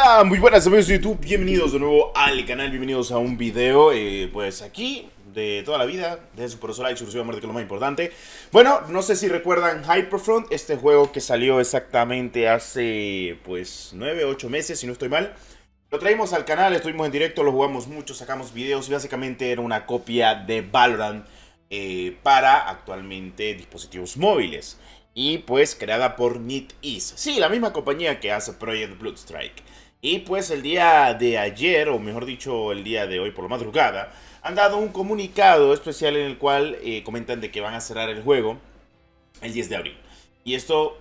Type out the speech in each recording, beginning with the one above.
Hola, muy buenas amigos de YouTube, bienvenidos de nuevo al canal, bienvenidos a un video, pues aquí, de toda la vida, dejen su poderoso like, suscriban, que es lo más importante. Bueno, no sé si recuerdan Hyperfront, este juego que salió exactamente hace, pues, 9, 8 meses, si no estoy mal. Lo traímos al canal, estuvimos en directo, lo jugamos mucho, sacamos videos y básicamente era una copia de Valorant para actualmente dispositivos móviles. Y pues creada por NetEase. Sí, la misma compañía que hace Project Bloodstrike. Y pues el día de ayer, o mejor dicho, el día de hoy por la madrugada, han dado un comunicado especial en el cual comentan de que van a cerrar el juego el 10 de abril. Y esto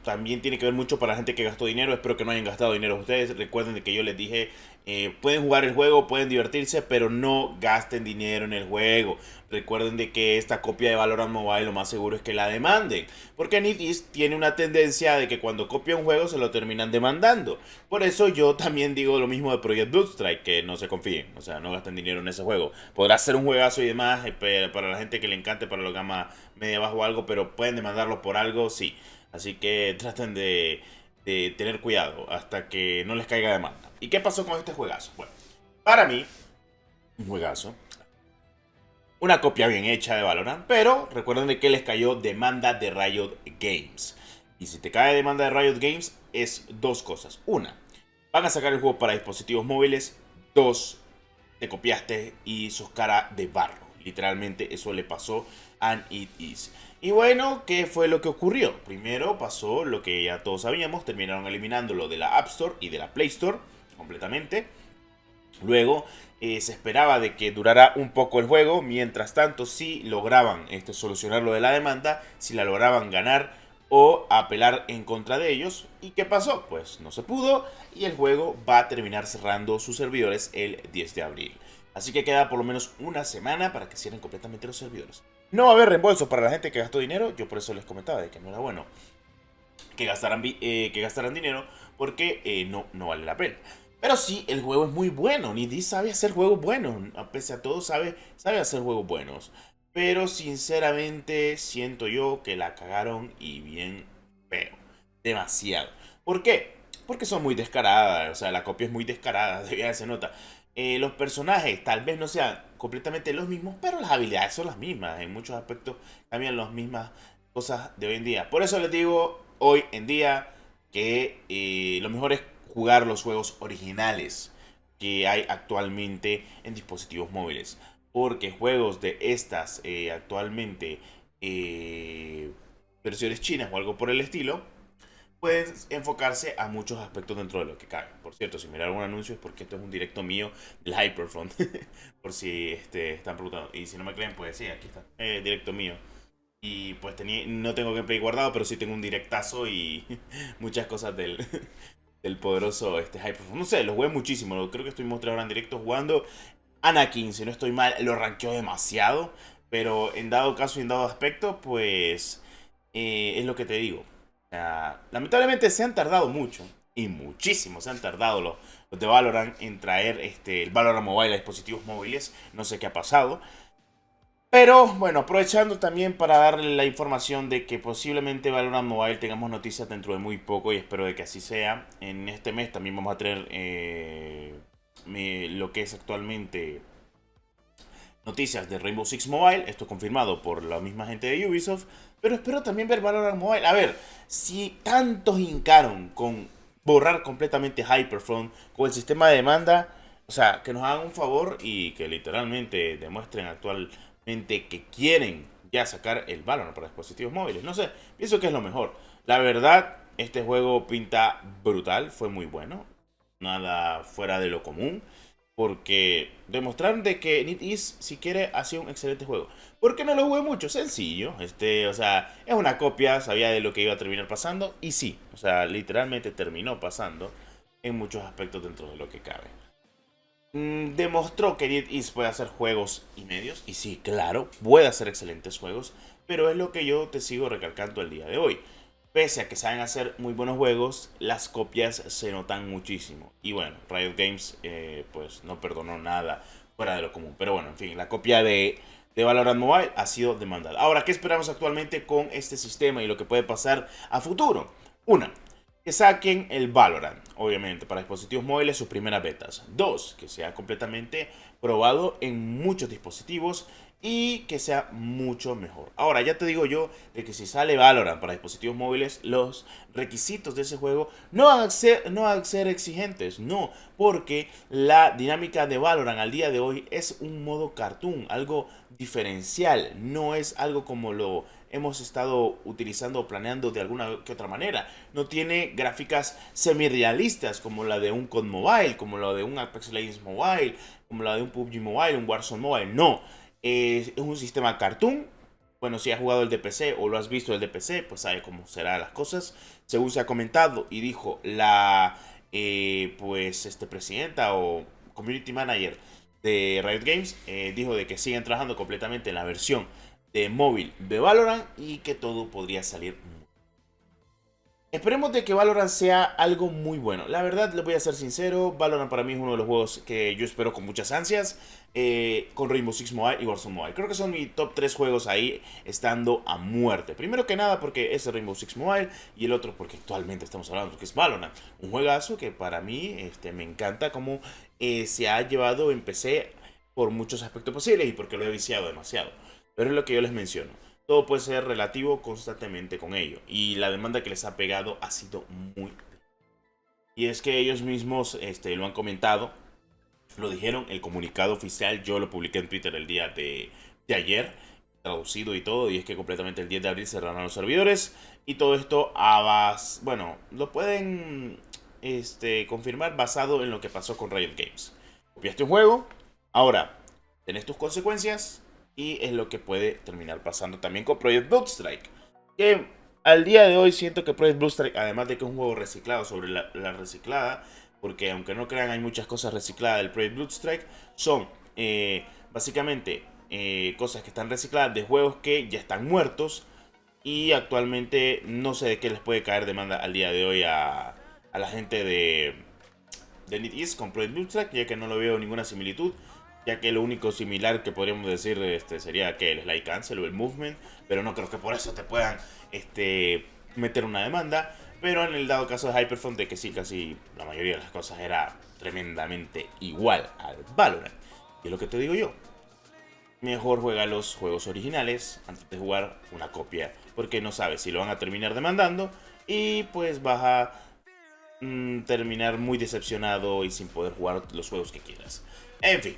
también tiene que ver mucho para la gente que gastó dinero. Espero que no hayan gastado dinero ustedes. Recuerden de que yo les dije, pueden jugar el juego, pueden divertirse, pero no gasten dinero en el juego. Recuerden de que esta copia de Valorant Mobile lo más seguro es que la demanden. Porque NetEase tiene una tendencia de que cuando copia un juego se lo terminan demandando. Por eso yo también digo lo mismo de Project Bloodstrike, que no se confíen. O sea, no gasten dinero en ese juego. Podrá ser un juegazo y demás para la gente que le encante, para la gama media bajo o algo, pero pueden demandarlo por algo, sí. Así que traten de tener cuidado hasta que no les caiga demanda. ¿Y qué pasó con este juegazo? Bueno, para mí, un juegazo. Una copia bien hecha de Valorant, pero recuerden de que les cayó demanda de Riot Games. Y si te cae demanda de Riot Games, es dos cosas. Una, van a sacar el juego para dispositivos móviles. Dos, te copiaste y sos cara de barro. Literalmente eso le pasó a NetEase. Y bueno, ¿qué fue lo que ocurrió? Primero pasó lo que ya todos sabíamos, terminaron eliminándolo de la App Store y de la Play Store completamente. Luego se esperaba de que durara un poco el juego. Mientras tanto, si lograban solucionar lo de la demanda, si la lograban ganar o apelar en contra de ellos. ¿Y qué pasó? Pues no se pudo y el juego va a terminar cerrando sus servidores el 10 de abril. Así que queda por lo menos una semana para que cierren completamente los servidores. No va a haber reembolso para la gente que gastó dinero. Yo por eso les comentaba de que no era bueno que gastaran dinero porque no vale la pena. Pero sí, el juego es muy bueno. NetEase sabe hacer juegos buenos. A pese a todo, sabe hacer juegos buenos. Pero sinceramente siento yo que la cagaron y bien feo. Demasiado. ¿Por qué? Porque son muy descaradas. O sea, la copia es muy descarada. Ya se nota. Los personajes tal vez no sean completamente los mismos, pero las habilidades son las mismas. En muchos aspectos cambian las mismas cosas de hoy en día. Por eso les digo hoy en día que lo mejor es jugar los juegos originales que hay actualmente en dispositivos móviles. Porque juegos de estas actualmente versiones chinas o algo por el estilo pueden enfocarse a muchos aspectos dentro de lo que cabe. Por cierto, si miraron un anuncio es porque esto es un directo mío del Hyperfront. Por si están preguntando. Y si no me creen, pues sí, aquí está. Directo mío. Y pues no tengo gameplay guardado, pero sí tengo un directazo y muchas cosas del poderoso Hyperfront. No sé, lo jugué muchísimo. Creo que estuvimos 3 horas en directo jugando. Anakin, si no estoy mal, lo rankeó demasiado. Pero en dado caso y en dado aspecto, pues es lo que te digo. Lamentablemente se han tardado mucho. Y muchísimo se han tardado los de Valorant en traer el Valorant Mobile a dispositivos móviles. No sé qué ha pasado. Pero bueno, aprovechando también para darle la información de que posiblemente Valorant Mobile tengamos noticias dentro de muy poco y espero de que así sea. En este mes también vamos a tener lo que es actualmente noticias de Rainbow Six Mobile. Esto confirmado por la misma gente de Ubisoft. Pero espero también ver Valorant Mobile. A ver, si tantos hincaron con borrar completamente Hyperfront con el sistema de demanda, o sea, que nos hagan un favor y que literalmente demuestren actualmente que quieren ya sacar el Valorant para dispositivos móviles. No sé, pienso que es lo mejor. La verdad, este juego pinta brutal, fue muy bueno. Nada fuera de lo común. Porque demostraron de que NetEase, si quiere, hacía un excelente juego. ¿Por qué no lo jugué mucho? Sencillo. O sea, es una copia, sabía de lo que iba a terminar pasando. Y sí, o sea, literalmente terminó pasando en muchos aspectos dentro de lo que cabe. Demostró que NetEase puede hacer juegos y medios. Y sí, claro, puede hacer excelentes juegos. Pero es lo que yo te sigo recalcando el día de hoy. Pese a que saben hacer muy buenos juegos, las copias se notan muchísimo. Y bueno, Riot Games pues no perdonó nada fuera de lo común. Pero bueno, en fin, la copia de Valorant Mobile ha sido demandada. Ahora, ¿qué esperamos actualmente con este sistema y lo que puede pasar a futuro? Una, que saquen el Valorant. obviamente, para dispositivos móviles sus primeras betas. 2, que sea completamente probado en muchos dispositivos y que sea mucho mejor. Ahora, ya te digo yo de que si sale Valorant para dispositivos móviles, los requisitos de ese juego no van a ser exigentes, no, porque la dinámica de Valorant al día de hoy es un modo cartoon, algo diferencial, no es algo como lo hemos estado utilizando o planeando de alguna que otra manera. No tiene gráficas semi-realistas como la de un COD Mobile, como la de un Apex Legends Mobile, como la de un PUBG Mobile, un Warzone Mobile, no. Es un sistema cartoon. Bueno, si has jugado el de PC o lo has visto el de PC, pues sabe cómo serán las cosas. Según se ha comentado y dijo la presidenta o community manager de Riot Games, dijo de que siguen trabajando completamente en la versión de móvil de Valorant y que todo podría salir muy. Esperemos de que Valorant sea algo muy bueno. La verdad, les voy a ser sincero, Valorant para mí es uno de los juegos que yo espero con muchas ansias, con Rainbow Six Mobile y Warzone Mobile. Creo que son mi top 3 juegos ahí, estando a muerte. Primero que nada porque es el Rainbow Six Mobile y el otro porque actualmente estamos hablando que es Valorant. Un juegazo que para mí me encanta cómo se ha llevado en PC por muchos aspectos posibles y porque lo he viciado demasiado. Pero es lo que yo les menciono. Todo puede ser relativo constantemente con ello. Y la demanda que les ha pegado ha sido muy. Y es que ellos mismos lo han comentado. Lo dijeron, el comunicado oficial. Yo lo publiqué en Twitter el día de ayer. Traducido y todo. Y es que completamente el 10 de abril cerrarán los servidores. Y todo esto bueno, lo pueden confirmar basado en lo que pasó con Riot Games. Copiaste un juego. Ahora, tenés tus consecuencias. Y es lo que puede terminar pasando también con Project Blue Strike. Que al día de hoy siento que Project Blue Strike, además de que es un juego reciclado sobre la reciclada, porque aunque no crean hay muchas cosas recicladas del Project Blue Strike, son básicamente cosas que están recicladas de juegos que ya están muertos. Y actualmente no sé de qué les puede caer demanda al día de hoy a la gente de NetEase con Project Blue Strike, ya que no lo veo ninguna similitud. Ya que lo único similar que podríamos decir sería que el Slide Cancel o el Movement, pero no creo que por eso te puedan meter una demanda. Pero en el dado caso de Hyperfront, de que sí, casi la mayoría de las cosas era tremendamente igual al Valorant. Y es lo que te digo yo, mejor juega los juegos originales antes de jugar una copia, porque no sabes si lo van a terminar demandando y pues vas a terminar muy decepcionado y sin poder jugar los juegos que quieras. En fin.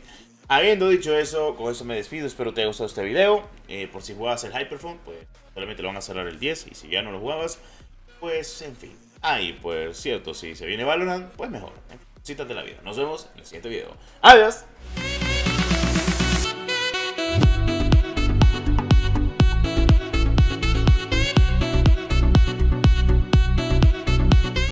Habiendo dicho eso, con eso me despido, espero te haya gustado este video. Por si jugabas el Hyperfront, pues solamente lo van a cerrar el 10. Y si ya no lo jugabas, pues en fin. Ahí, pues cierto, si se viene Valorant, pues mejor. Cítate la vida. Nos vemos en el siguiente video. ¡Adiós!